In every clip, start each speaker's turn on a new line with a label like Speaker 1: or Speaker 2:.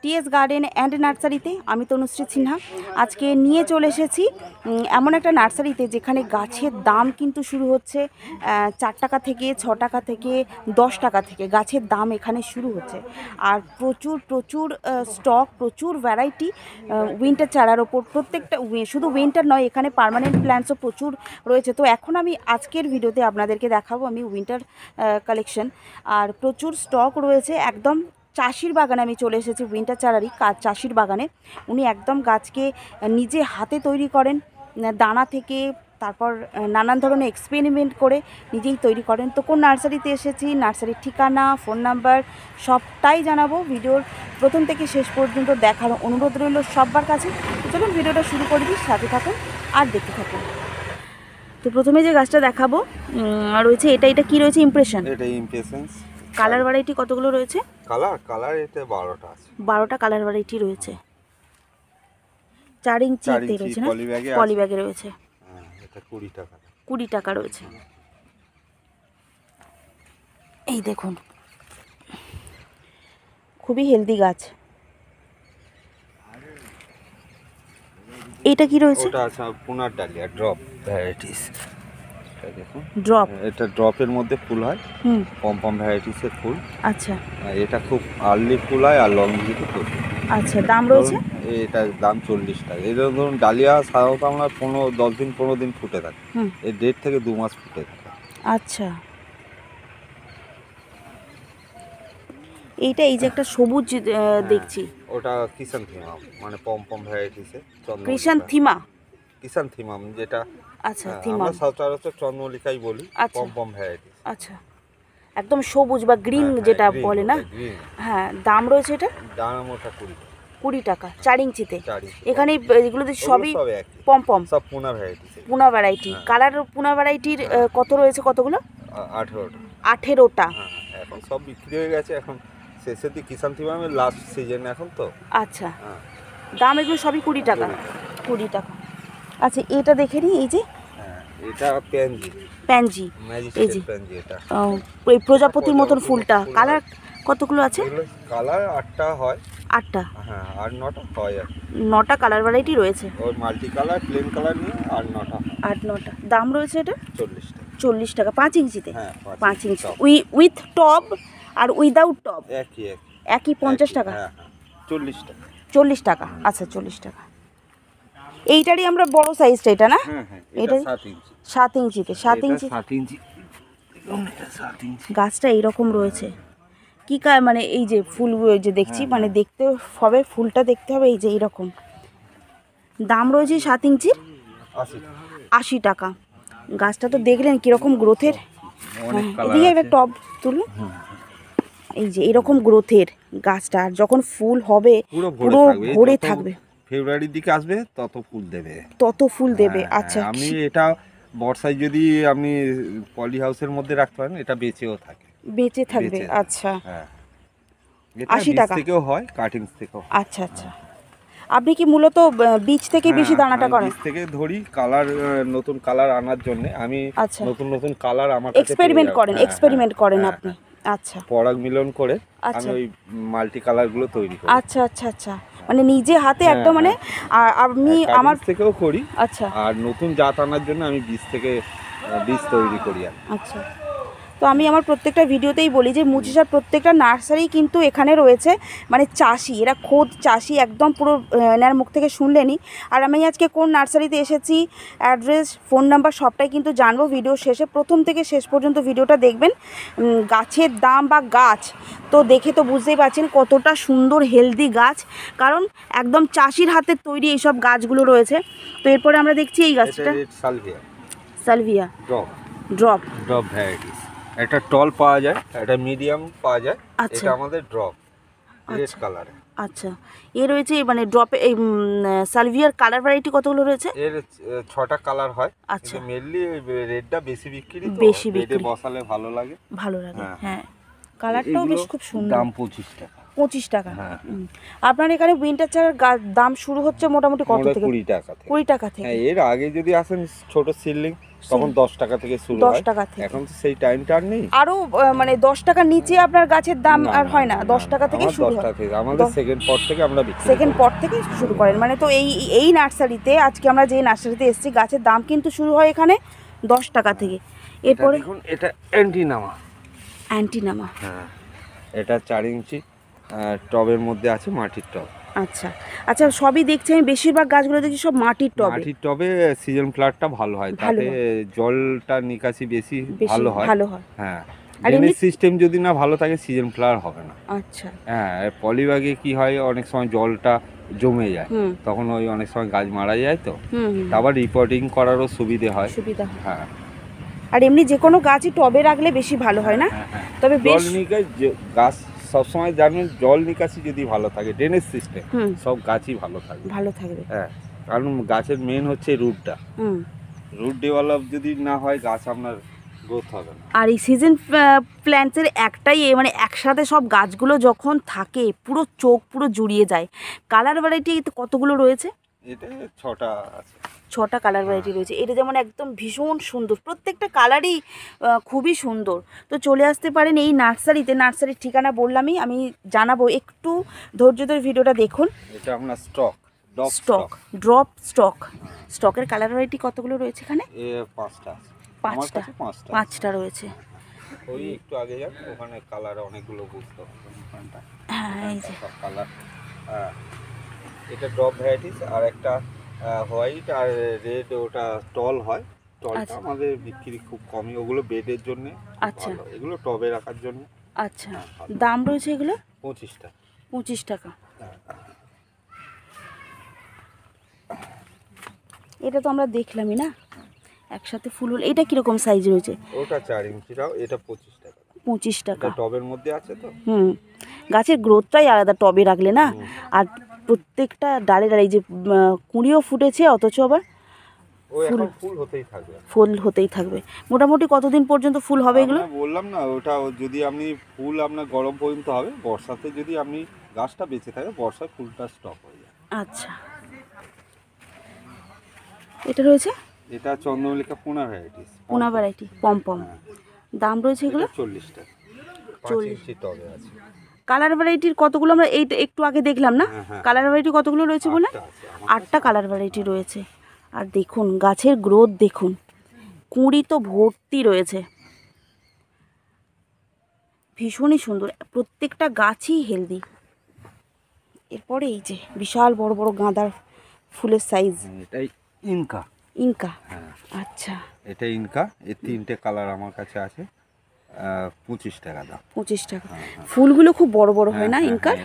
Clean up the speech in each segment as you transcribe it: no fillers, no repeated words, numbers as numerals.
Speaker 1: T S garden and নার্সারিতে আমি তনুশ্রী সিনহা আজকে নিয়ে চলে এসেছি এমন একটা নার্সারিতে যেখানে গাছের দাম কিন্তু শুরু হচ্ছে 4 টাকা থেকে 6 টাকা থেকে 10 টাকা থেকে গাছের দাম এখানে শুরু হচ্ছে। আর প্রচুর স্টক, প্রচুর ভ্যারাইটি উইন্টার চারার ওপর, প্রত্যেকটা শুধু উইন্টার নয়, এখানে পার্মানেন্ট প্ল্যান্টসও প্রচুর রয়েছে। তো এখন আমি আজকের ভিডিওতে আপনাদেরকে দেখাবো আমি উইন্টার কালেকশন, আর প্রচুর স্টক রয়েছে। একদম চাষির বাগানে আমি চলে এসেছি, উইন্টার চারারই চাষির বাগানে। উনি একদম গাছকে নিজে হাতে তৈরি করেন, দানা থেকে, তারপর নানান ধরনের এক্সপেরিমেন্ট করে নিজেই তৈরি করেন। তো কোন নার্সারিতে এসেছি, নার্সারির ঠিকানা, ফোন নাম্বার সবটাই জানাবো। ভিডিওর প্রথম থেকে শেষ পর্যন্ত দেখার অনুরোধ রইল সবার কাছে। চলুন ভিডিওটা শুরু করে দিই, সাথে থাকুন আর দেখতে থাকুন। তো প্রথমে যে গাছটা দেখাবো রয়েছে এটা কি রয়েছে? ইমপ্রেশন।
Speaker 2: এটা ইমপ্রেশনস।
Speaker 1: কালার ভ্যারাইটি কতগুলো রয়েছে?
Speaker 2: কালার এটা 12টা আছে।
Speaker 1: 12টা কালার ভ্যারাইটি রয়েছে। 4 ইঞ্চিতে রয়েছে না? পলিব্যাগে রয়েছে।
Speaker 2: হ্যাঁ, এটা 20 টাকা।
Speaker 1: 20 টাকা রয়েছে। এই দেখুন, খুবই হেলদি গাছ। এটা কি রয়েছে?
Speaker 2: ওটা আছে পুনার ডালিয়া ড্রপ ভ্যারাইটিস। এটা দেখুন,
Speaker 1: ড্রপ।
Speaker 2: এটা ড্রপের মধ্যে ফুল হয়, পম ভ্যারাইটিসের ফুল।
Speaker 1: আচ্ছা,
Speaker 2: এটা খুব আর্লি ফুল হয় আর লং ভিতে ফুল।
Speaker 1: আচ্ছা, দাম রয়েছে?
Speaker 2: এটার দাম 40 টাকা। এটা ধরুন ডালিয়া সাধারণত আমরা 10 দিন 15 দিন ফুটে থাকে, এই 1.5 থেকে 2 মাস ফুটে থাকে।
Speaker 1: আচ্ছা, এইটা এই যে একটা সবুজ দেখছি,
Speaker 2: ওটা কিষানথিমাম, মানে পম ভ্যারাইটিসের কিষানথিমাম যেটা।
Speaker 1: আচ্ছা,
Speaker 2: আমরা সচরাচর চন্দ্রমল্লিকাই বলি, পম ভ্যারাইটি।
Speaker 1: আচ্ছা, একদম সবুজ বা গ্রিন যেটা বলে না? হ্যাঁ, দাম রয়েছে এটা?
Speaker 2: দাম ওটা
Speaker 1: 20 টাকা 4 ইঞ্চিতে। এখানে এগুলো সবই পম
Speaker 2: সব পুনা ভ্যারাইটি।
Speaker 1: পুনা ভ্যারাইটি। কালার পুনা ভ্যারাইটির কত রয়েছে? কতগুলো?
Speaker 2: 18টা।
Speaker 1: 18টা।
Speaker 2: এখন সব বিক্রি হয়ে গেছে, এখন শেষের দিকে কিষানথিমামের লাস্ট সিজন এখন তো।
Speaker 1: আচ্ছা, দাম এগুলো সবই 20 টাকা। 20 টাকা। আচ্ছা, এটা দেখে নিই। এই যে
Speaker 2: এটা প্যানজি
Speaker 1: এই যে এই প্রজাপতির মতন ফুলটা। কালার কতগুলো আছে?
Speaker 2: কালার 8টা হয়।
Speaker 1: 8টা?
Speaker 2: হ্যাঁ, আর 9টা হয়।
Speaker 1: 9টা কালার ভ্যারাইটি রয়েছে।
Speaker 2: ওর মাল্টি কালার, প্লেন কালার নিয়ে আর 9টা।
Speaker 1: 8-9টা। দাম রয়েছে এটা
Speaker 2: 40 টাকা।
Speaker 1: 40 টাকা 5 ইঞ্চিতে?
Speaker 2: হ্যাঁ,
Speaker 1: 5 ইঞ্চি উইথ টব আর উইদাউট টব একই 50 টাকা?
Speaker 2: হ্যাঁ, 40 টাকা।
Speaker 1: 40 টাকা। আচ্ছা, 40 টাকা। এইটারই আমরা বড় সাইজটা, এটা না?
Speaker 2: এটা
Speaker 1: 7 ইঞ্চিতে। 7 ইঞ্চি গাছটা এইরকম রয়েছে। কি মানে এই যে ফুল যে দেখছি, মানে দেখতে হবে, ফুলটা দেখতে হবে। এই যে এইরকম দাম রয়েছে 7 ইঞ্চির 80 টাকা। গাছটা তো দেখলেন কীরকম গ্রোথের। এদিকে একটা টব তুলুন। এই যে এরকম গ্রোথের গাছটা, আর যখন ফুল হবে পুরো ভরে থাকবে।
Speaker 2: ফেব্রুয়ারির দিকে আসবে তত ফুল দেবে।
Speaker 1: আচ্ছা,
Speaker 2: আমি এটা বর্ষায় যদি আপনি পলি হাউসের মধ্যে রাখতে পারেন, এটা বেঁচে থাকবে।
Speaker 1: আচ্ছা,
Speaker 2: হ্যাঁ,
Speaker 1: 80 টাকা
Speaker 2: থেকেও হয়, কাটিংস থেকেও।
Speaker 1: আচ্ছা, আপনি কি মূলত বীজ থেকে বেশি দানাটা করেন?
Speaker 2: বীজ থেকে ধরি, কালার, নতুন কালার আনার জন্য আমি নতুন কালার আমার কাছে
Speaker 1: এক্সপেরিমেন্ট করেন আপনি। আচ্ছা,
Speaker 2: পরাগ মিলন করে আমি ওই মাল্টি কালার গুলো তৈরি করি।
Speaker 1: আচ্ছা, মানে নিজে হাতে একদম, মানে আমি আমার
Speaker 2: থেকেও করি।
Speaker 1: আচ্ছা,
Speaker 2: আর নতুন জাত আনার জন্য আমি বীজ তৈরি করি।
Speaker 1: আচ্ছা, তো আমি আমার প্রত্যেকটা ভিডিওতেই বলি যে মুচিসার প্রত্যেকটা নার্সারি কিন্তু এখানে রয়েছে, মানে চাষি, এরা খোদ চাষি, একদম পুরো এনার মুখ থেকে শুনলেনি। আর আমি আজকে কোন নার্সারিতে এসেছি, অ্যাড্রেস, ফোন নাম্বার সবটাই কিন্তু জানবো ভিডিও শেষে। প্রথম থেকে শেষ পর্যন্ত ভিডিওটা দেখবেন। গাছের দাম বা গাছ তো দেখে তো বুঝতেই পারছেন কতটা সুন্দর হেলদি গাছ, কারণ একদম চাষির হাতের তৈরি এইসব গাছগুলো রয়েছে। তো এরপরে আমরা দেখছি এই গাছটা সালভিয়া ড্রপ
Speaker 2: ভ্যারাইটিস। একটা টল পাওয়া যায়, একটা মিডিয়াম পাওয়া যায়। এটা আমাদের ড্রপ রেড কালার।
Speaker 1: আচ্ছা, রয়েছে মানে ড্রপে এই সালভিয়ার কালার ভ্যারাইটি কতগুলো রয়েছে?
Speaker 2: এর 6টা কালার হয়।
Speaker 1: আচ্ছা,
Speaker 2: মেইনলি রেডটা বেশি বিক্রি,
Speaker 1: বেডে
Speaker 2: বসালে ভালো লাগে।
Speaker 1: হ্যাঁ, কালারটাও বেশ খুব সুন্দর।
Speaker 2: দাম 25 টাকা।
Speaker 1: 25 টাকা।
Speaker 2: হ্যাঁ।
Speaker 1: আপনার এখানে উইন্টার চারার দাম শুরু হচ্ছে মোটামুটি কত থেকে?
Speaker 2: 20 টাকা থেকে।
Speaker 1: 20 টাকা থেকে।
Speaker 2: হ্যাঁ, এর আগে যদি আসেন ছোট সিডলিং তখন 10 টাকা থেকে শুরু
Speaker 1: 10
Speaker 2: হয়।
Speaker 1: টাকা থেকে।
Speaker 2: এখন তো সেই টাইমটা আর নেই।
Speaker 1: আরো মানে 10 টাকার নিচে আপনার গাছের দাম আর হয় না, 10 টাকা থেকে শুরু হয়।
Speaker 2: 10 টাকা থেকে আমাদের সেকেন্ড পট থেকে আমরা বিক্রি করি।
Speaker 1: সেকেন্ড পট থেকে শুরু করেন মানে। তো এই নার্সারিতে আজকে আমরা যে নার্সারিতে এসেছি গাছের দাম কিন্তু শুরু হয় এখানে 10 টাকা থেকে। এরপরে
Speaker 2: দেখুন এটা অ্যান্টিনামা।
Speaker 1: অ্যান্টিনামা।
Speaker 2: হ্যাঁ, এটা 4 ইঞ্চি টবের মধ্যে আছে, মাটির টব।
Speaker 1: আচ্ছা আচ্ছা, সবই দেখছি আমি, বেশিরভাগ গাছগুলো দেখছি সব মাটির টবে।
Speaker 2: মাটির টবে সিজন ফ্লাওয়ারটা ভালো হয়,
Speaker 1: ভালো
Speaker 2: তাতে জলটা নিকাশি বেশি
Speaker 1: ভালো হয়।
Speaker 2: হ্যাঁ,
Speaker 1: আর
Speaker 2: ড্রেনেজ সিস্টেম যদি না ভালো থাকে সিজন ফ্লাওয়ার হবে না।
Speaker 1: আচ্ছা।
Speaker 2: হ্যাঁ, পলিব্যাগে কি হয় অনেক সময় জলটা জমে যায়, তখন ওই অনেক সময় গাছ মারা যায়, তো আবার রিপোর্টিং করারও সুবিধা হয়। হ্যাঁ,
Speaker 1: আর এমনি যে কোনো গাছই টবে রাখলে বেশি ভালো হয় না? তবে
Speaker 2: জল নিকাশি গাছ সবসময় জানবেন, জল নিকাশি যদি ভালো থাকে, ড্রেনেজ সিস্টেম, সব গাছই ভালো থাকবে। হ্যাঁ, কারণ গাছের মেন হচ্ছে রুটটা। রুট ডেভেলপ যদি না হয় গাছ আপনার গ্রোথ হবে না।
Speaker 1: আর এই সিজন প্ল্যান্টসের একটাই মানে একসাথে সব গাছগুলো যখন থাকে পুরো চোখ পুরো জুড়িয়ে যায়। কালার ভ্যারাইটি কতগুলো রয়েছে?
Speaker 2: এটা 6টা আছে।
Speaker 1: 6টা কালার ভ্যারাইটি রয়েছে। এটা যেমন একদম ভীষণ সুন্দর, প্রত্যেকটা কালারই খুবই সুন্দর। তো চলে আসতে পারেন এই নার্সারিতে। নার্সারির ঠিকানা বললামই, আমি জানাবো, একটু ধৈর্য ধরে ভিডিওটা দেখুন।
Speaker 2: এটা আপনার
Speaker 1: স্টকের কালার ভ্যারাইটি কতগুলো রয়েছে এখানে? 5টা রয়েছে।
Speaker 2: ওই একটু আগে যান, ওখানে কালার অনেকগুলো বুঝতে হবে।
Speaker 1: হ্যাঁ, এই যে
Speaker 2: সব কালার। এটা ড্রপ ভ্যারাইটিস, আর একটা হোয়াইট আর রেড, ওটা টল হয়। টলটা আমাদের বিক্রি খুব কমই, ওগুলো বেডের জন্য। আচ্ছা, এগুলো টবে রাখার জন্য।
Speaker 1: আচ্ছা, দাম রয়েছে এগুলো
Speaker 2: 25 টাকা।
Speaker 1: 25 টাকা। এটা তো আমরা দেখলামই না একসাথে ফুল। এটা কিরকম সাইজ রয়েছে?
Speaker 2: ওটা 4 ইঞ্চিটাও, এটা 25 টাকা।
Speaker 1: 25 টাকা।
Speaker 2: টবের মধ্যে আছে তো।
Speaker 1: গাছের গ্রোথটাই আলাদা টবে রাখলে না। আর প্রত্যেকটা ডালে ডালে যে কুঁড়িও ফুটেছে, অথচ আবার ফুল হতেই থাকবে। মোটামুটি কতদিন পর্যন্ত ফুল হবে এগুলো?
Speaker 2: বললাম না, ওটা যদি আপনি ফুল আপনার গরম পর্যন্ত হবে, বর্ষাতে যদি আপনি গাছটা বেঁচে থাকে, বর্ষায় ফুলটা স্টপ হয়ে যায়।
Speaker 1: আচ্ছা, এটা রয়েছে,
Speaker 2: এটা চন্দ্রমল্লিকা পুনা ভ্যারাইটি,
Speaker 1: পম। দাম রয়েছে এগুলো
Speaker 2: 40 টাকা। 5 ইঞ্চি টবে আছে।
Speaker 1: কালার ভ্যারাইটির কতগুলো আমরা এইটা একটু আগে দেখলাম না? কালার ভ্যারাইটি কতগুলো রয়েছে বলে? 8টা কালার ভ্যারাইটি রয়েছে। আর দেখুন গাছের গ্রোথ দেখুন, কুঁড়ি তো ভর্তি রয়েছে, ভীষণই সুন্দর, প্রত্যেকটা গাছই হেলদি। এরপরে এই যে বিশাল বড় বড় গাঁদার ফুলের সাইজ।
Speaker 2: এটাই ইনকা। হ্যাঁ,
Speaker 1: আচ্ছা,
Speaker 2: এটা ইনকা। এর 3টে কালার আমার কাছে আছে। 25 টাকা দাম।
Speaker 1: 25 টাকা। ফুলগুলো খুব বড় বড় হয় না ইনকার?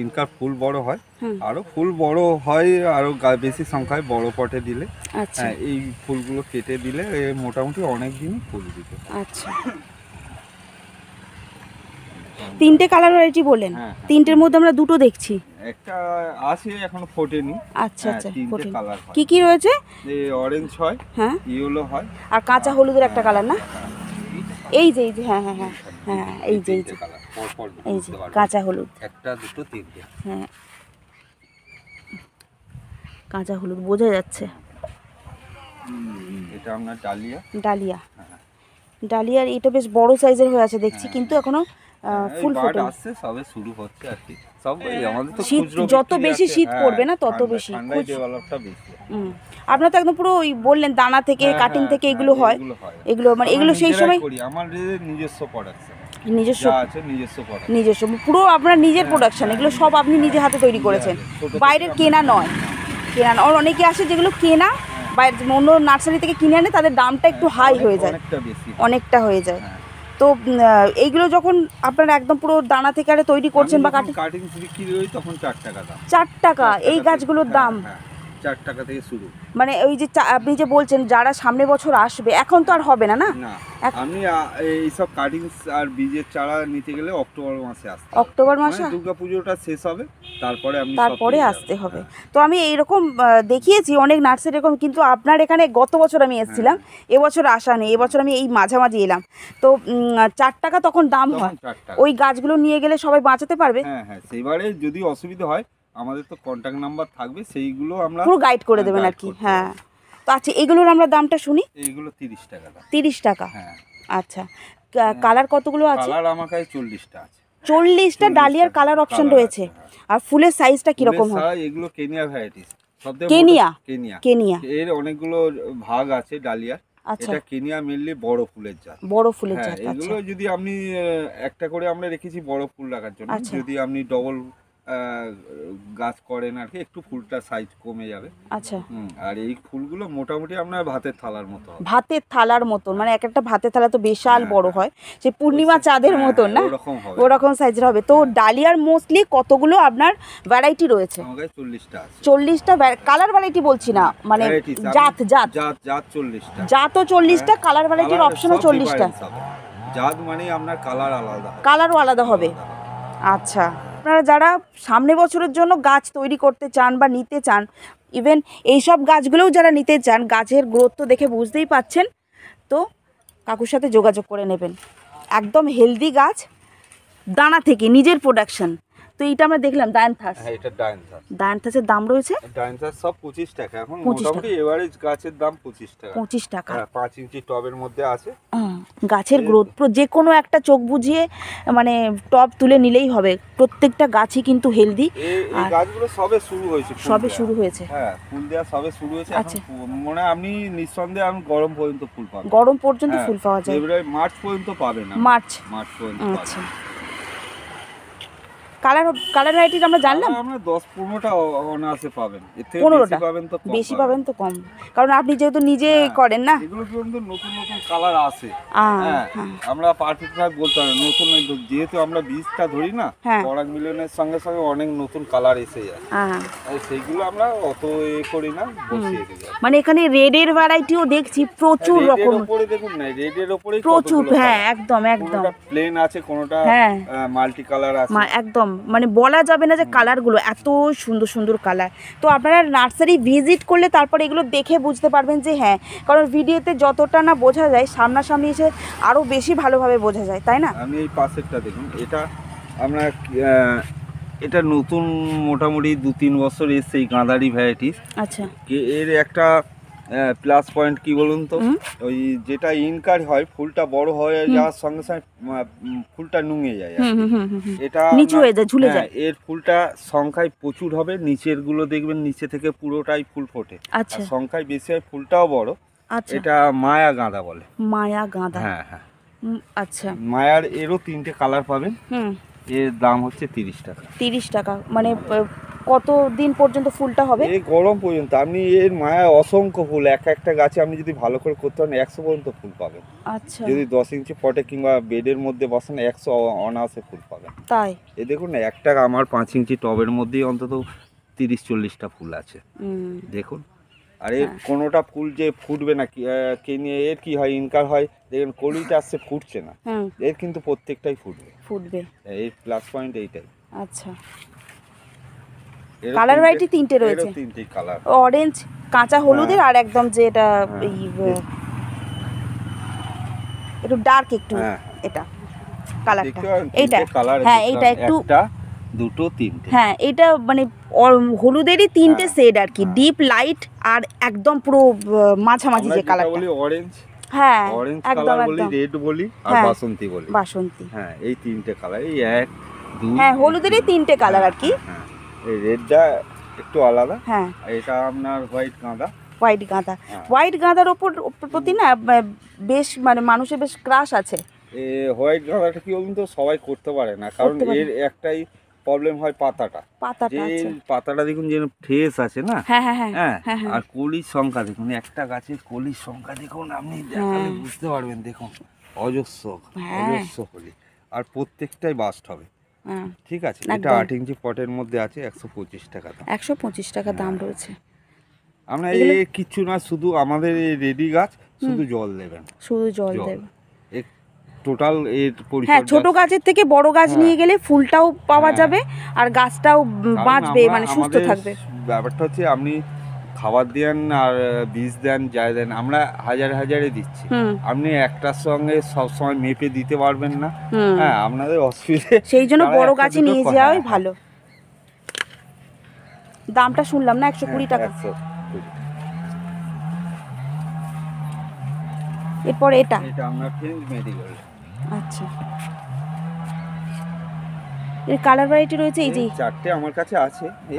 Speaker 2: ইনকার ফুল বড় হয়, আরো ফুল বড় হয়, আরো বেশি সংখ্যায় বড় পটে দিলে।
Speaker 1: আচ্ছা,
Speaker 2: এই ফুলগুলো কেটে দিলে মোটামুটি অনেক দিনই ফুল দিতে।
Speaker 1: আচ্ছা, 3টে কালার ভ্যারাইটি বললেন? 3টের মধ্যে আমরা 2টো দেখছি।
Speaker 2: একটা আছে এখনো ফোটেনি।
Speaker 1: আচ্ছা,
Speaker 2: 3টে কালার হয়।
Speaker 1: কি রয়েছে?
Speaker 2: অরেঞ্জ হয়,
Speaker 1: হ্যাঁ,
Speaker 2: ইয়েলো হয়,
Speaker 1: আর কাঁচা হলুদের একটা কালার না? এই যে হ্যাঁ, এই যে কাঁচা হলুদ,
Speaker 2: 1টা 2টো 3টে।
Speaker 1: হ্যাঁ, কাঁচা হলুদ বোঝা যাচ্ছে।
Speaker 2: এটা আপনার
Speaker 1: ডালিয়ার এটা বেশ বড় সাইজের হয়ে আছে দেখছি, কিন্তু এখনো ফুল ফোটে
Speaker 2: আসছে, সবে শুরু হচ্ছে আর কি। সব আমাদের তো
Speaker 1: শীত, যত বেশি শীত পড়বে না তত বেশি
Speaker 2: ডেভেলপটা বেশি।
Speaker 1: আপনারা তো একদম পুরো ওই বললেন দানা থেকে কাটিং থেকে এগুলো হয়, এগুলো মানে এগুলো সেই সময়
Speaker 2: আমার নিজস্ব প্রোডাকশন,
Speaker 1: নিজস্ব পুরো আপনার নিজের প্রোডাকশন, এগুলো সব আপনি নিজে হাতে তৈরি করেছেন, বাইরের কেনা নয়। আর অনেকে আসে যেগুলো কেনা বাইরে অন্য নার্সারি থেকে কিনে আনে, তাদের দামটা একটু হাই হয়ে যায়, অনেকটা হয়ে যায়। তো এইগুলো যখন আপনারা একদম পুরো দানা থেকে আরে তৈরি করছেন বা
Speaker 2: কাটিং বিক্রি হয় তখন 4 টাকা দাম।
Speaker 1: 4 টাকা এই গাছগুলোর দাম?
Speaker 2: 4 টাকা থেকে শুরু।
Speaker 1: মানে ওই যে আপনি যে বলছেন যারা সামনে বছর আসবে, এখন তো আর হবে না, না?
Speaker 2: না, আমি এইসব কাটিংস আর বীজের চারা নিতে গেলে অক্টোবর মাসে আসতে হবে।
Speaker 1: অক্টোবর মাসে
Speaker 2: মানে দুর্গাপুজোটা শেষ হবে, তারপরে আমি
Speaker 1: তারপরে আসতে হবে। তো আমি এইরকম দেখিয়েছি অনেক নার্সারি এরকম, কিন্তু আপনার এখানে গত বছর আমি এসেছিলাম, এবছর আসা নেই, এবছর আমি এই মাঝামাঝি এলাম। তো 4 টাকা তখন দাম হয়, ওই গাছগুলো নিয়ে গেলে সবাই বাঁচাতে পারবে।
Speaker 2: হ্যাঁ হ্যাঁ, সেইবারে যদি অসুবিধা হয় আমাদের তো কন্ট্যাক্ট নাম্বার থাকবে, সেইগুলো আমরা
Speaker 1: পুরো গাইড করে দেবেন আর কি। হ্যাঁ, তো আচ্ছা, এগুলোর আমরা দামটা শুনি।
Speaker 2: এইগুলো 30 টাকা দাম।
Speaker 1: 30 টাকা?
Speaker 2: হ্যাঁ।
Speaker 1: আচ্ছা, কালার কতগুলো আছে?
Speaker 2: কালার আমার কাছে 40টা আছে।
Speaker 1: 40টা ডালিয়ার কালার অপশন রয়েছে। আর ফুলের সাইজটা কি রকম হয়?
Speaker 2: এগুলো কেনিয়া ভ্যারাইটিস।
Speaker 1: কেনিয়া
Speaker 2: এর অনেকগুলো ভাগ আছে ডালিয়ার।
Speaker 1: আচ্ছা,
Speaker 2: এটা কেনিয়া মেনলি বড় ফুলের জাত।
Speaker 1: বড় ফুলের জাত।
Speaker 2: এগুলো যদি আপনি একটা করে আমরা রেখেছি বড় ফুল রাখার জন্য। যদি আপনি ডবল গাছ করেন আর কি, একটু ফুলটা সাইজ কমে যাবে।
Speaker 1: আচ্ছা।
Speaker 2: আর এই ফুলগুলো মোটামুটি আপনার ভাতের থালার মতো।
Speaker 1: ভাতের থালার মতন, মানে এক একটা ভাতের থালা তো বিশাল বড় হয়, সে পূর্ণিমা চাঁদের মতন না, ওরকম সাইজের হবে। তো ডালিয়ার মোস্টলি কতগুলো আপনার ভ্যারাইটি রয়েছে?
Speaker 2: আমার কাছে 40টা আছে।
Speaker 1: 40টা কালার ভ্যারাইটি বলছি না, মানে জাত
Speaker 2: 40টা,
Speaker 1: জাতও 40টা, কালার ভ্যারাইটির অপশনও 40টা।
Speaker 2: জাত মানে আপনার
Speaker 1: কালারও আলাদা হবে। আচ্ছা, আপনারা যারা সামনে বছরের জন্য গাছ তৈরি করতে চান বা নিতে চান, ইভেন এইসব গাছগুলোও যারা নিতে চান, গাছের গ্রোথ তো দেখে বুঝতেই পাচ্ছেন, তো কাকুর সাথে যোগাযোগ করে নেবেন। একদম হেলদি গাছ, দানা থেকে নিজের প্রোডাকশন। তো এইটা আমরা দেখলাম ডায়ান্থাস।
Speaker 2: হ্যাঁ, এটা ডায়ান্থাস।
Speaker 1: ডায়ান্থাসের দাম রয়েছে?
Speaker 2: ডায়ান্থাস সব 25 টাকা। এখন মোটামুটি এভারেজ গাছের দাম 25 টাকা।
Speaker 1: 25 টাকা।
Speaker 2: 5 ইঞ্চি টবের মধ্যে আছে।
Speaker 1: গাছের গ্রোথ যে কোনো একটা চোখ বুঝিয়ে মানে টব তুলে নিলেই হবে। প্রত্যেকটা গাছই কিন্তু হেলদি।
Speaker 2: এই গাছগুলো সবে শুরু হয়েছে। হ্যাঁ, ফুল দেওয়া সবে শুরু হয়েছে।
Speaker 1: আচ্ছা,
Speaker 2: মনে আপনি নিঃসন্দেহে আমি গরম পর্যন্ত ফুল পাবেন।
Speaker 1: গরম পর্যন্ত ফুল পাওয়া যায়।
Speaker 2: ফেব্রুয়ারি মার্চ পর্যন্ত পাবেন।
Speaker 1: মার্চ
Speaker 2: পর্যন্ত।
Speaker 1: আচ্ছা, কালার ভ্যারাইটি আমরা জানলাম।
Speaker 2: আমরা 10-15টা অনায়াসে পাবেন। এর থেকে বেশি পাবেন তো কম,
Speaker 1: কারণ আপনি যেহেতু নিজে করেন না।
Speaker 2: এগুলো কিন্তু নতুন নতুন কালার আসে। আমরা পারফেক্ট ভাবে বলতে পারি নতুন, যেহেতু আমরা বীজটা ধরি না, পরাগ মিলনের সঙ্গে সঙ্গে অনেক নতুন কালার এসে যায়। সেইগুলো আমরা অত করি না, বসিয়ে দিই।
Speaker 1: মানে এখানে রেডের ভ্যারাইটিও দেখছি প্রচুর রকম।
Speaker 2: দেখুন না, রেডের উপরে
Speaker 1: প্রচুর। হ্যাঁ, একদম একদম
Speaker 2: প্লেন আছে, কোনোটা মাল্টি কালার আছে।
Speaker 1: একদম মানে বলা যাবে না যে কালারগুলো এত সুন্দর সুন্দর কালার। তো আপনারা নার্সারি ভিজিট করলে তারপর এগুলো দেখে বুঝতে পারবেন যে হ্যাঁ, কারণ ভিডিওতে যতটা না বোঝা যায়, সামনাসামনি এসে আরও বেশি ভালোভাবে বোঝা যায়, তাই না?
Speaker 2: আমি এই পাশেরটা দেখুন, এটা আমরা এটা নতুন মোটামুটি 2-3 বছর এসছে এই গাঁদারি ভ্যারাইটিস।
Speaker 1: আচ্ছা,
Speaker 2: এর একটা প্লাস পয়েন্ট কি বলুন তো, ওই যেটা ইনকার হয়, ফুলটা বড় হয়ে যাওয়ার সঙ্গে সঙ্গে ফুলটা নুঙে যায়, এটা
Speaker 1: নিচু হয়ে যায়, ঝুলে যায়।
Speaker 2: এর ফুলটা সংখ্যায় প্রচুর হবে, নিচের গুলো দেখবেন নিচে থেকে পুরোটাই ফুল ফোটে।
Speaker 1: আচ্ছা,
Speaker 2: সংখ্যায় বেশি হয়, ফুলটাও বড়। এটা মায়া গাঁদা বলে।
Speaker 1: মায়া গাঁদা?
Speaker 2: হ্যাঁ হ্যাঁ।
Speaker 1: আচ্ছা,
Speaker 2: মায়ার এরও 3টে কালার পাবেন। এর দাম হচ্ছে 30 টাকা।
Speaker 1: 30 টাকা। মানে কত দিন পর্যন্ত ফুলটা হবে?
Speaker 2: এই গরম পর্যন্ত। আপনি এর মায়া অসংখ্য ফুল, একটা গাছে আপনি যদি ভালো করে করতে পারেন 100 পর্যন্ত ফুল পাবেন।
Speaker 1: আচ্ছা,
Speaker 2: যদি 10 ইঞ্চি পটে কিংবা বেডের মধ্যে বসান 100 অনায়াসে ফুল পাবেন।
Speaker 1: তাই?
Speaker 2: এই দেখুন না, একটা আমার 5 ইঞ্চি টবের মধ্যেই অন্তত 30-40টা ফুল আছে, দেখুন। আর এর কোনোটা ফুল যে ফুটবে না, এর কি হয়, ইনকার হয়, দেখেন কলিটা আসছে, ফুটছে না। এর কিন্তু প্রত্যেকটাই ফুটবে। এই প্লাস পয়েন্ট এইটাই।
Speaker 1: আচ্ছা, কালার ভ্যারাইটি 3টে রয়েছে।
Speaker 2: 3টে কালার,
Speaker 1: অরেঞ্জ, কাঁচা হলুদের, আর একদম যে এটা একটু ডার্ক, একটু এটা কালারটা, এইটা। হ্যাঁ, এইটা একটু,
Speaker 2: 2, 3টে।
Speaker 1: হ্যাঁ, এটা মানে হলুদেরই 3টে শেড আর কি, ডিপ, লাইট আর একদম পুরো মাঝামাঝি যে কালারটা
Speaker 2: বলি অরেঞ্জ।
Speaker 1: হ্যাঁ,
Speaker 2: অরেঞ্জ
Speaker 1: একদম
Speaker 2: কালার বলি,
Speaker 1: একদম
Speaker 2: রেড বলি, আর বাসন্তী বলি।
Speaker 1: বাসন্তী,
Speaker 2: হ্যাঁ, এই 3টে কালার। এই 1, 2,
Speaker 1: হ্যাঁ, হলুদেরই 3টে কালার আর কি।
Speaker 2: হ্যাঁ, এই রেডটা একটু আলাদা।
Speaker 1: হ্যাঁ,
Speaker 2: এটা আপনার হোয়াইট গাঁদা।
Speaker 1: হোয়াইট গাঁদার ওপর প্রতি না বেশ মানে মানুষের বেশ ক্রাশ আছে।
Speaker 2: হোয়াইট গাঁদাটা কি বলুন তো, সবাই করতে পারে না, কারণ এর একটাই প্রবলেম হয়, পাতাটা। পাতাটা দেখুন যে ফ্রেশ আছে না। হ্যাঁ, আর কলির সংখ্যা দেখুন, একটা গাছের কলির সংখ্যা দেখুন, আপনি দেখালে বুঝতে পারবেন। দেখুন, অজস্র কলি, আর প্রত্যেকটাই বাস্ট হবে। ঠিক আছে, এটা 8 ইঞ্চি পটের মধ্যে আছে, 125 টাকা দাম।
Speaker 1: 125 টাকা দাম রয়েছে।
Speaker 2: আমরা এই কিছু না, শুধু আমাদের এই রেডি গাছ শুধু জল দেবেন,
Speaker 1: শুধু জল দেবেন
Speaker 2: টোটাল এর পরিচর্যা।
Speaker 1: হ্যাঁ, ছোট গাছের থেকে বড় গাছ নিয়ে গেলে ফুলটাও পাওয়া যাবে আর গাছটাও বাঁচবে, মানে সুস্থ থাকবে।
Speaker 2: ব্যাপারটা হচ্ছে আপনি খাবার দেন আর বীজ দেন, যাই দেন, আমরা হাজারে হাজারে দিচ্ছি, আপনি একটার সঙ্গে সব সময় মেপে দিতে পারবেন না। হ্যাঁ, আপনাদের অসুবিধে,
Speaker 1: সেই জন্য বড় গাছে নিয়ে যাওয়াই ভালো। দামটা শুনলাম না 120 টাকা। এরপর এটা
Speaker 2: আমরা ফ্রেঞ্চ মেডিকেল।
Speaker 1: আচ্ছা, এর কালার ভ্যারাইটি রয়েছে এই যে
Speaker 2: চারটে আমার কাছে আছে, এই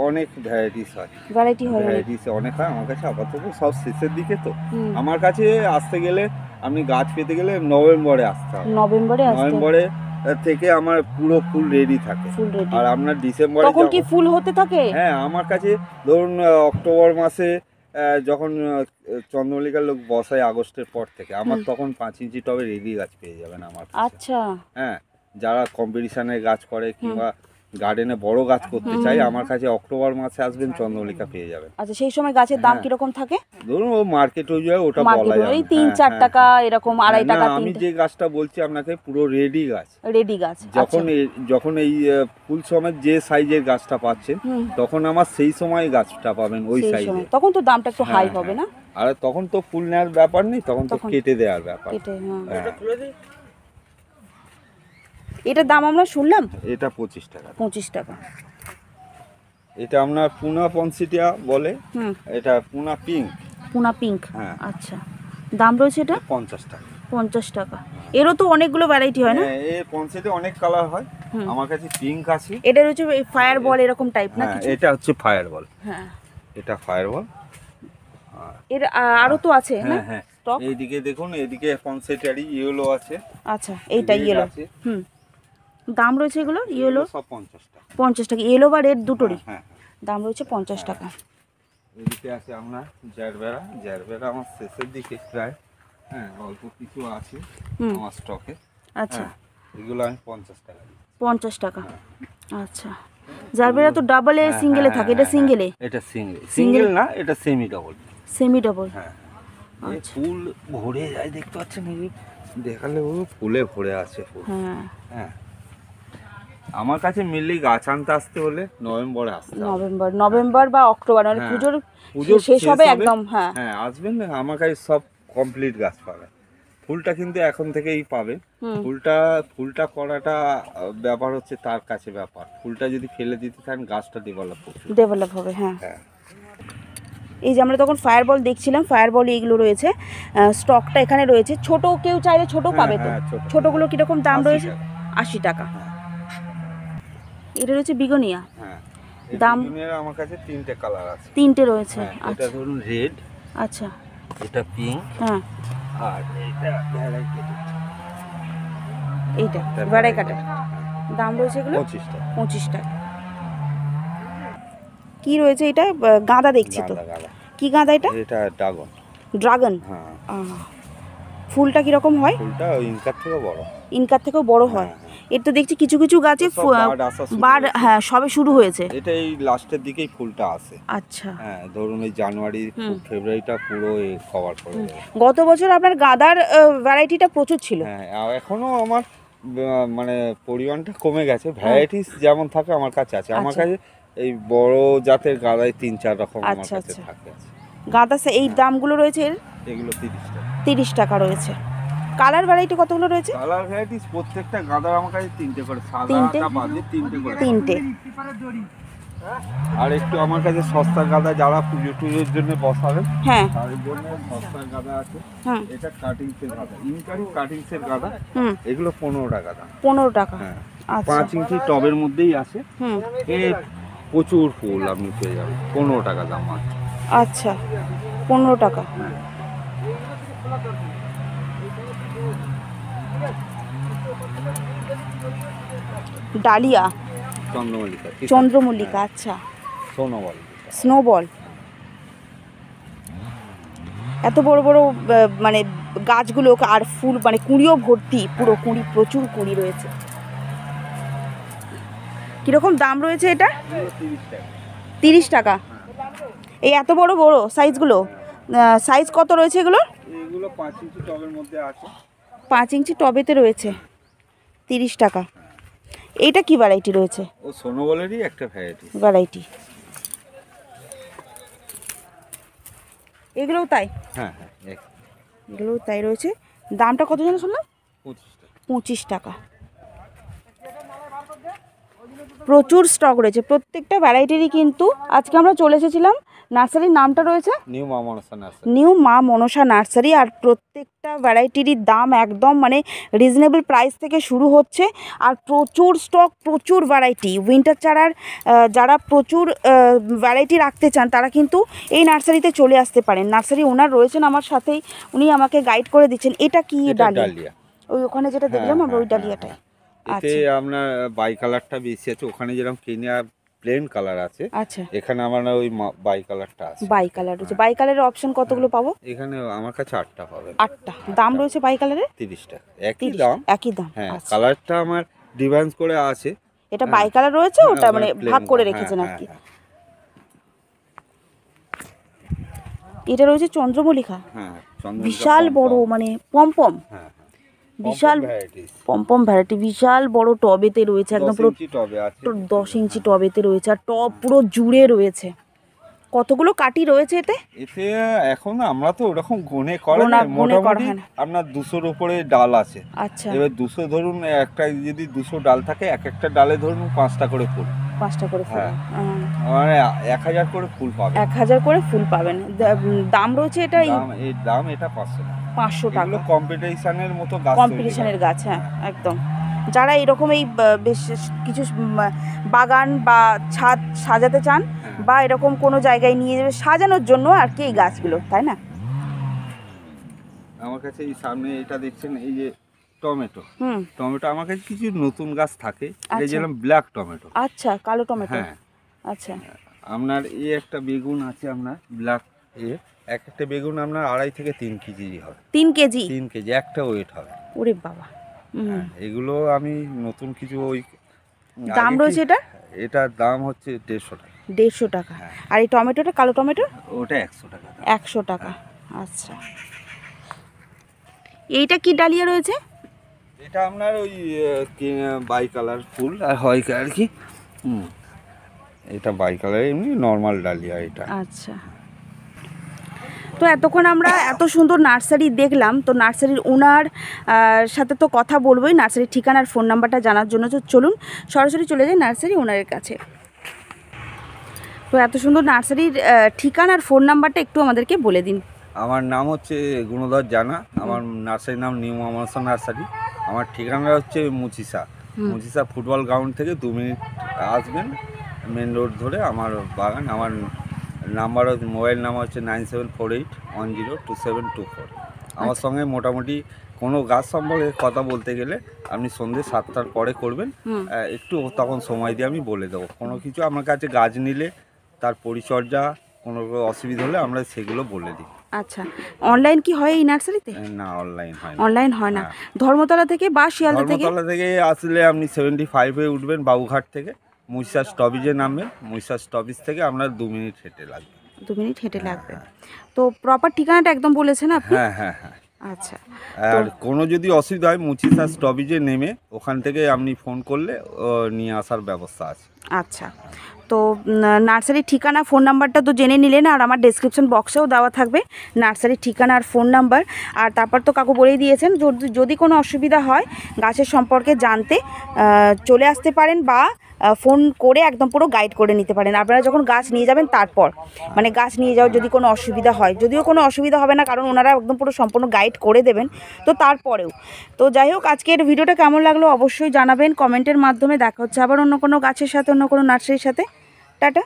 Speaker 2: অনেক ভ্যারাইটিস হয়, ভ্যারাইটিস অনেক হয় আমার কাছে। আপাতত সব শেষের দিকে তো আমার কাছে আসতে গেলে, আপনি গাছ পেতে গেলে নভেম্বরে আসতে হবে। নভেম্বরে থেকে আমার পুরো ফুল রেডি থাকে, আর আপনার ডিসেম্বরে
Speaker 1: তখন কি ফুল হতে থাকে?
Speaker 2: হ্যাঁ, আমার কাছে ধরুন অক্টোবর মাসে যখন চন্দ্রমল্লিকার লোক বসায় আগস্টের পর থেকে, আমার তখন 5 ইঞ্চি টবে রেডি গাছ পেয়ে যাবেন আমার কাছে।
Speaker 1: আচ্ছা,
Speaker 2: হ্যাঁ, যারা কম্পিটিশনের গাছ করে কিংবা গার্ডেনে বড় গাছ করতে চাই, আমার কাছে অক্টোবর মাসে আসবেন, চন্দ্রমল্লিকা পেয়ে যাবেন।
Speaker 1: আচ্ছা, সেই সময় গাছের দাম কি রকম থাকে?
Speaker 2: ধরুন ও মার্কেট অনুযায়ী ওটা বলা যায়,
Speaker 1: এই 3-4 টাকা এরকম, 2.5 টাকা।
Speaker 2: আমি যে গাছটা বলছি আপনাকে পুরো রেডি গাছ। যখন এই ফুল সময় যে সাইজের গাছটা পাচ্ছেন, তখন আমার সেই সময় গাছটা পাবেন ওই সাইজে,
Speaker 1: তখন তো দামটা একটু হাই হবে না?
Speaker 2: আর তখন তো ফুল নেওয়ার ব্যাপার নেই, তখন তো কেটে দেওয়ার ব্যাপার।
Speaker 1: এটার দাম আমরা শুনলাম,
Speaker 2: এটা 25 টাকা।
Speaker 1: 25 টাকা।
Speaker 2: এটা আপনার পুনা পনসিটিয়া বলে, এটা পুনা পিঙ্ক। হ্যাঁ,
Speaker 1: আচ্ছা, দাম রয়েছে এটা
Speaker 2: 50 টাকা।
Speaker 1: 50 টাকা। এরও তো অনেকগুলো ভ্যারাইটি হয় না?
Speaker 2: হ্যাঁ, এই পনসিটে অনেক কালার হয়, আমার কাছে পিঙ্ক আছে।
Speaker 1: এটা রয়েছে ফায়ার বল এরকম টাইপ না কিছু?
Speaker 2: এটা হচ্ছে ফায়ার বল।
Speaker 1: হ্যাঁ,
Speaker 2: এটা ফায়ার বল।
Speaker 1: এর আরো তো আছে না?
Speaker 2: হ্যাঁ, এইদিকে দেখুন, এইদিকে পনসিটিয়ারি ইয়েলো আছে।
Speaker 1: আচ্ছা, এইটা ইয়েলো। দাম রয়েছে এগুলো ইয়েলো
Speaker 2: সব 50 টাকা।
Speaker 1: 50 টাকা, ইয়েলো বা রেড দুটোরই দাম রয়েছে 50 টাকা।
Speaker 2: এদিকে আছে আপনার জারবেরা আমার শেষের দিকে প্রায়, হ্যাঁ, অল্প কিছু আছে আমার স্টকে।
Speaker 1: আচ্ছা,
Speaker 2: এগুলো আমি 50 টাকা দিই।
Speaker 1: 50 টাকা। আচ্ছা, জারবেরা তো ডাবলে সিঙ্গেলে থাকে, এটা সিঙ্গেলে?
Speaker 2: এটা সিঙ্গেল না, এটা সেমি ডাবল। হ্যাঁ, ফুল ভরে যায়, দেখতে পাচ্ছেন, দেখালে ও ফুলে ভরে আছে ফুল। হ্যাঁ, আমার কাছে মিললেই গাছ আনতে আসতে হলে নভেম্বরে আসতে হবে।
Speaker 1: নভেম্বর বা অক্টোবর, মানে পুজোর শেষ হবে একদম। হ্যাঁ,
Speaker 2: আসবেন, আমার কাছে সব কমপ্লিট গাছ পাবে। ফুলটা কিন্তু এখন থেকেই পাবে। ফুলটা করাটা ব্যাপার হচ্ছে তার কাছে ব্যাপার। ফুলটা যদি ফেলে দিতে থাকেন, গাছটা ডেভেলপ হবে। হ্যাঁ,
Speaker 1: এই যে আমরা তখন ফায়ার বল দেখছিলাম, ফায়ার বল এইগুলো রয়েছে, স্টকটা এখানে রয়েছে। ছোট কেউ চাইলে ছোট পাবে তো? ছোটগুলো কিরকম দাম রয়েছে? 80 টাকা। এটা রয়েছে বিগোনিয়া। দাম
Speaker 2: আমার কাছে 3টে কালার আছে।
Speaker 1: 3টে রয়েছে।
Speaker 2: এটা ধরুন রেড,
Speaker 1: আচ্ছা,
Speaker 2: এটা পিঙ্ক, আর এটা
Speaker 1: ভ্যারাইকাটা। দাম রয়েছে এগুলো 25 টাকা। কি রয়েছে এটা? গাঁদা দেখছি তো। কি গাঁদা এটা?
Speaker 2: এটা
Speaker 1: ড্রাগন। ফুলটা কিরকম হয়?
Speaker 2: ফুলটা
Speaker 1: ইনকার থেকেও বড় হয়। এর তো দেখছি কিছু কিছু গাছে বাড়, হ্যাঁ, সবে শুরু হয়েছে।
Speaker 2: এটা এই লাস্টের দিকেই ফুলটা আসে।
Speaker 1: আচ্ছা,
Speaker 2: হ্যাঁ, ধরুন এই জানুয়ারি ফেব্রুয়ারিটা পুরো কভার করে দেবে।
Speaker 1: গত বছর আপনার গাঁদার ভ্যারাইটিটা প্রচুর ছিল।
Speaker 2: হ্যাঁ, এখনো আমার মানে পরিমাণটা কমে গেছে। ভ্যারাইটিস যেমন থাকে আমার কাছে আছে। আমার কাছে এই বড় জাতের গাঁদায় 3-4 রকম আমার কাছে থাকে।
Speaker 1: গাঁদা এই দামগুলো রয়েছে
Speaker 2: এগুলো 30 টাকা।
Speaker 1: 30 টাকা রয়েছে। কালার ভ্যারাইটি কতগুলো রয়েছে?
Speaker 2: কালার ভ্যারাইটিস প্রত্যেকটা গাঁদার আমার কাছে 3টে করে, সাদাটা বাদে 3টে করে।
Speaker 1: 3টে।
Speaker 2: আর একটু আমার কাছে সস্তা গাঁদা, যারা পুজোর জন্য বসাবেন,
Speaker 1: হ্যাঁ,
Speaker 2: তাদের জন্য সস্তা গাঁদা আছে। এটা কাটিংসের গাঁদা, ইনকারি কাটিংসের গাঁদা। এগুলো 15 টাকা দাম।
Speaker 1: 15 টাকা।
Speaker 2: হ্যাঁ, 5 ইঞ্চি টবের মধ্যেই আছে। প্রচুর ফুল আপনি পেয়ে যাবেন, 15 টাকা দাম আছে।
Speaker 1: আচ্ছা, 15 টাকা। ডালিয়া, চন্দ্রমল্লিকা। আচ্ছা, স্নোবল। এত বড় বড় মানে গাছগুলো, আর ফুল মানে কুঁড়িও ভর্তি, পুরো কুঁড়ি, প্রচুর কুঁড়ি রয়েছে। কিরকম দাম রয়েছে এটা? 30 টাকা। এই এত বড় বড় সাইজগুলো, সাইজ কত রয়েছে এগুলোর?
Speaker 2: এগুলো 5 ইঞ্চি টবের মধ্যে আছে।
Speaker 1: 5 ইঞ্চি টবেতে রয়েছে 30 টাকা। এইটা কি ভ্যারাইটি রয়েছে?
Speaker 2: ও সোনোবলেরই একটা
Speaker 1: ভ্যারাইটি। এগুলোও তাই?
Speaker 2: হ্যাঁ,
Speaker 1: এগুলোও তাই রয়েছে। দামটা কত যেন শুনলাম? 25 টাকা। প্রচুর স্টক রয়েছে প্রত্যেকটা ভ্যারাইটিরই, কিন্তু আজকে আমরা চলে এসেছিলাম নার্সারির নামটা রয়েছে নিউ মা মনসা নার্সারি। আর প্রত্যেকটা ভ্যারাইটিরই দাম একদম মানে রিজনেবল প্রাইস থেকে শুরু হচ্ছে। আর প্রচুর স্টক, প্রচুর ভ্যারাইটি। উইন্টার চারার যারা প্রচুর ভ্যারাইটি রাখতে চান তারা কিন্তু এই নার্সারিতে চলে আসতে পারেন। নার্সারি ওনার রয়েছেন আমার সাথেই, উনি আমাকে গাইড করে দিচ্ছেন। এটা কি ডালিয়া? ওই ওখানে যেটা দেখলাম আমরা ওই ডালিয়াটাই।
Speaker 2: এতে আপনার বাই কালারটা বেশি আছে, ওখানে যেরকম কেনিয়া প্লেন কালার আছে,
Speaker 1: আচ্ছা
Speaker 2: এখানে আমার ওই বাই কালারটা আছে।
Speaker 1: বাই কালার রয়েছে। বাই কালারের অপশন কতগুলো পাবো?
Speaker 2: এখানে আমার কাছে 8টা পাবেন।
Speaker 1: 8টা। দাম রয়েছে বাই কালারের
Speaker 2: 30 টাকা। একই দাম। হ্যাঁ, কালারটা আমার ডিফারেন্স করে আছে।
Speaker 1: এটা বাই কালার রয়েছে, ওটা মানে ভাগ করে রেখেছেন আর কি। এটা রয়েছে চন্দ্রমল্লিকা।
Speaker 2: হ্যাঁ,
Speaker 1: বিশাল বড় মানে পমপম। হ্যাঁ, বিশাল পমপম ভ্যারাইটি, বিশাল বড় টবেতে রয়েছে, একদম পুরো 10 ইঞ্চি টবেতে রয়েছে। আর টব পুরো জুড়ে রয়েছে। কতগুলো কাটি রয়েছে এতে?
Speaker 2: এখন আমরা তো ওরকম গুনে করে না, মোটামুটি আপনার 200-র উপরে ডাল আছে।
Speaker 1: আচ্ছা,
Speaker 2: এবার 200 ধরুন, একটা যদি 200 ডাল থাকে, একটা ডালে ধরুন 5টা করে ফুল।
Speaker 1: 5টা করে ফুল,
Speaker 2: মানে 1000 করে ফুল পাবেন।
Speaker 1: 1000 করে ফুল পাবেন। দাম রয়েছে এটা?
Speaker 2: এই দাম এটা 500 টাকা।
Speaker 1: 500 টাকা।
Speaker 2: কম্পিটিশনের মতো গাছ,
Speaker 1: কম্পিটিশনের গাছ। হ্যাঁ, একদম। যারা এরকম এই বেশ কিছু বাগান বা ছাদ সাজাতে চান, বা এরকম কোনো জায়গায় নিয়ে যাবে সাজানোর জন্য আর কি এই গাছগুলো, তাই না?
Speaker 2: আমার কাছে এই সামনে এটা দেখছেন, এই যে টমেটো, আমার কাছে কিছু নতুন গাছ থাকে। এই যেরকম ব্ল্যাক টমেটো।
Speaker 1: আচ্ছা, কালো টমেটো।
Speaker 2: হ্যাঁ,
Speaker 1: আচ্ছা।
Speaker 2: আপনার এই একটা বেগুন আছে, আপনার ব্ল্যাক একটা বেগুন আপনার 2.5 থেকে 3 কেজি হবে।
Speaker 1: 3 কেজি?
Speaker 2: 3 কেজি একটা ওয়েট হবে।
Speaker 1: ওরে বাবা।
Speaker 2: এগুলো আমি নতুন কিছু ওই
Speaker 1: দাম রয়েছে
Speaker 2: এটার দাম হচ্ছে 150 টাকা।
Speaker 1: 150 টাকা। আর এই টমেটোটা, কালো টমেটো,
Speaker 2: ওটা 100 টাকা।
Speaker 1: 100 টাকা। আচ্ছা। এইটা কি ডালিয়া রয়েছে?
Speaker 2: এটা আপনার ওই বাই কালার ফুল আর হয় আর কি। এটা বাই কালার, এমনি নর্মাল ডালিয়া এটা।
Speaker 1: আচ্ছা। তো এতক্ষণ আমরা এত সুন্দর নার্সারি দেখলাম, তো নার্সারির ওনার সাথে তো কথা বলবোই, নার্সারির ঠিকানার ফোন নাম্বারটা জানার জন্য। তো চলুন সরাসরি চলে যাই নার্সারি ওনারের কাছে। তো এত সুন্দর নার্সারির ঠিকানার ফোন নাম্বারটা একটু আমাদেরকে বলে দিন।
Speaker 2: আমার নাম হচ্ছে গুণধর জানা, আমার নার্সারির নাম নিউ মা মনসা নার্সারি। আমার ঠিকানা হচ্ছে মুচিসা ফুটবল গ্রাউন্ড থেকে 2 মিনিট আসবেন, মেন রোড ধরে আমার বাগান। আমার নাম্বার, মোবাইল নাম্বার হচ্ছে 9748102724। আমার সঙ্গে মোটামুটি কোনো গাছ সম্পর্কে কথা বলতে গেলে আপনি সন্ধ্যে 7টার পরে করবেন, একটু তখন সময় দিয়ে আমি বলে দেবো। কোনো কিছু আমার কাছে গাছ নিলে তার পরিচর্যা কোনো অসুবিধা হলে আমরা সেগুলো বলে দিই।
Speaker 1: আচ্ছা, অনলাইন কি হয় এই নার্সারিতে?
Speaker 2: না, অনলাইন হয় না।
Speaker 1: অনলাইন হয় না। ধর্মতলা থেকে বা শিয়ালদা থেকে?
Speaker 2: ধর্মতলা থেকে আসলে আপনি 75-এ উঠবেন, বাবুঘাট থেকে মুইসা স্টপেজে নামবেন। মুইসা স্টপেজ থেকে আপনার 2 মিনিট হেঁটে লাগবে।
Speaker 1: 2 মিনিট হেঁটে লাগবে। তো প্রপার ঠিকানাটা একদম বলেছেন আপনি?
Speaker 2: হ্যাঁ।
Speaker 1: আচ্ছা।
Speaker 2: আর কোনো যদি অসুবিধা হয়, মুচিসা স্টপেজে নেমে ওখান থেকে আপনি ফোন করলে নিয়ে আসার ব্যবস্থা আছে।
Speaker 1: আচ্ছা। তো নার্সারির ঠিকানা, ফোন নাম্বারটা তো জেনে নিলেন, আর আমার ডেসক্রিপশন বক্সেও দেওয়া থাকবে নার্সারির ঠিকানা আর ফোন নাম্বার। আর তারপর তো কাকু বলেই দিয়েছেন, যদি কোনো অসুবিধা হয় গাছের সম্পর্কে জানতে চলে আসতে পারেন, বা ফোন করে একদম পুরো গাইড করে নিতে পারেন। আপনারা যখন গাছ নিয়ে যাবেন তারপর, মানে গাছ নিয়ে যাওয়ার যদি কোনো অসুবিধা হয়, যদিও কোনো অসুবিধা হবে না কারণ ওনারা একদম পুরো সম্পূর্ণ গাইড করে দেবেন। তো তারপরেও তো যাই হোক, আজকের ভিডিওটা কেমন লাগলো অবশ্যই জানাবেন কমেন্টের মাধ্যমে। দেখা হচ্ছে আবার অন্য কোনো গাছের সাথে, অন্য কোনো নার্সারির সাথে। টাটা।